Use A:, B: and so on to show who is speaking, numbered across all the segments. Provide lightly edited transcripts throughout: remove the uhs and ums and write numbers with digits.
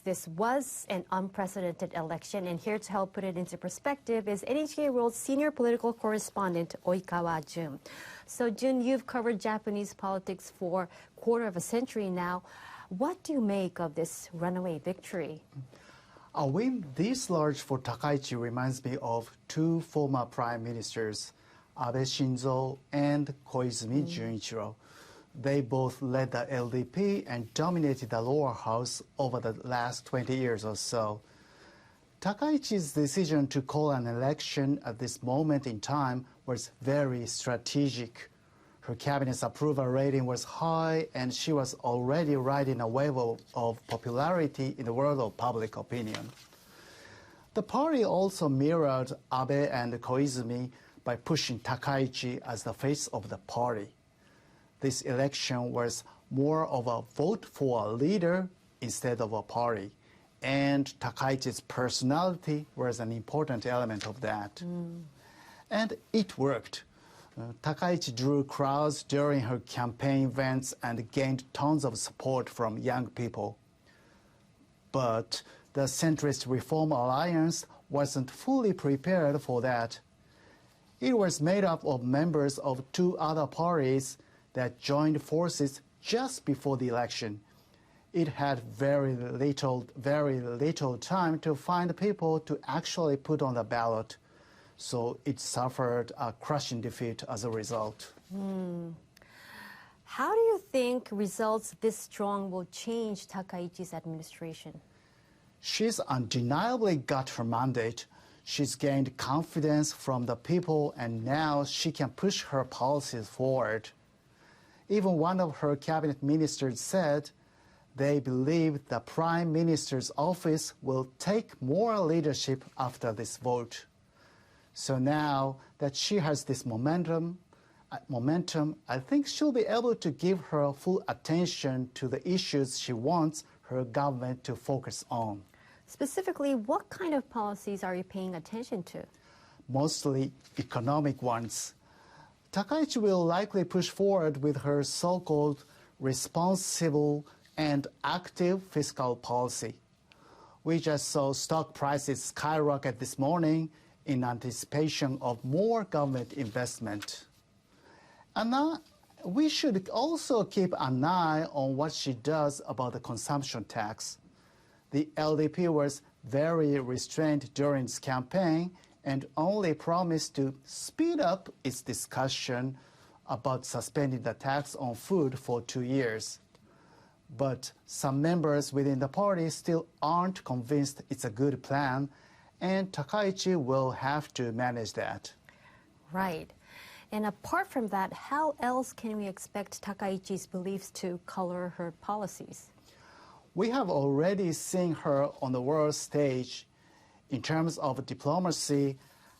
A: this was an unprecedented election, and here to help put it into perspective is NHK World's senior political correspondent, Oikawa Jun. So, Jun, you've covered Japanese politics for a quarter of a century now. What do you make of this runaway victory?
B: A win this large for Takaichi reminds me of two former prime ministers, Abe Shinzo and Koizumi Junichiro. They both led the LDP and dominated the lower house over the last 20 years or so. Takaichi's decision to call an election at this moment in time was very strategic. Her cabinet's approval rating was high, and she was already riding a wave of popularity in the world of public opinion. The party also mirrored Abe and Koizumi by pushing Takaichi as the face of the party. This election was more of a vote for a leader instead of a party, and Takaichi's personality was an important element of that. And it worked. Takaichi drew crowds during her campaign events and gained tons of support from young people. But the centrist Reform Alliance wasn't fully prepared for that. It was made up of members of two other parties that joined forces just before the election. It had very little time to find people to actually put on the ballot, so it suffered a crushing defeat as a result.
A: How do you think results this strong will change Takaichi's administration?
B: She's undeniably got her mandate. She's gained confidence from the people, and now she can push her policies forward. Even one of her cabinet ministers said they believe the prime minister's office will take more leadership after this vote. So now that she has this momentum, I think she'll be able to give her full attention to the issues she wants her government to focus on.
A: Specifically, what kind of policies are you paying attention to?
B: Mostly economic ones. Takaichi will likely push forward with her so-called responsible and active fiscal policy. We just saw stock prices skyrocket this morning in anticipation of more government investment. And we should also keep an eye on what she does about the consumption tax. The LDP was very restrained during its campaign and only promised to speed up its discussion about suspending the tax on food for 2 years. But some members within the party still aren't convinced it's a good plan, and Takaichi will have to manage that.
A: Right. And apart from that, how else can we expect Takaichi's beliefs to color her policies?
B: We have already seen her on the world stage. In terms of diplomacy,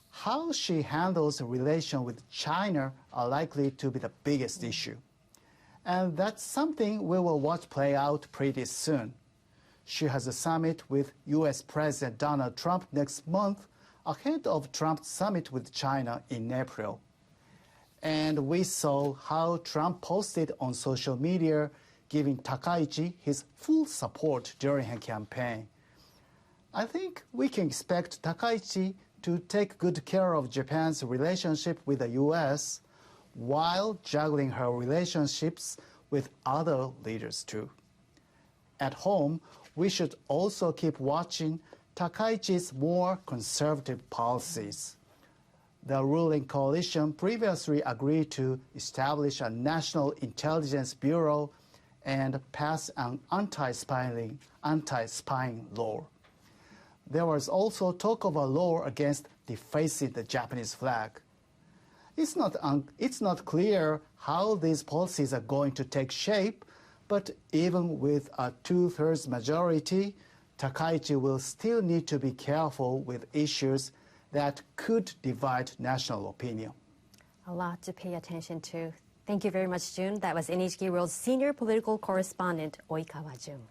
B: how she handles the relation with China are likely to be the biggest issue. And that's something we will watch play out pretty soon. She has a summit with US President Donald Trump next month, ahead of Trump's summit with China in April. And we saw how Trump posted on social media giving Takaichi his full support during her campaign. I think we can expect Takaichi to take good care of Japan's relationship with the US while juggling her relationships with other leaders too. At home, we should also keep watching Takaichi's more conservative policies. The ruling coalition previously agreed to establish a National Intelligence Bureau and pass an anti-spying law. There was also talk of a law against defacing the Japanese flag. It's not clear how these policies are going to take shape, but even with a 2/3 majority, Takaichi will still need to be careful with issues that could divide national opinion.
A: A lot to pay attention to. Thank you very much, Jun. That was NHK World's senior political correspondent, Oikawa Jun.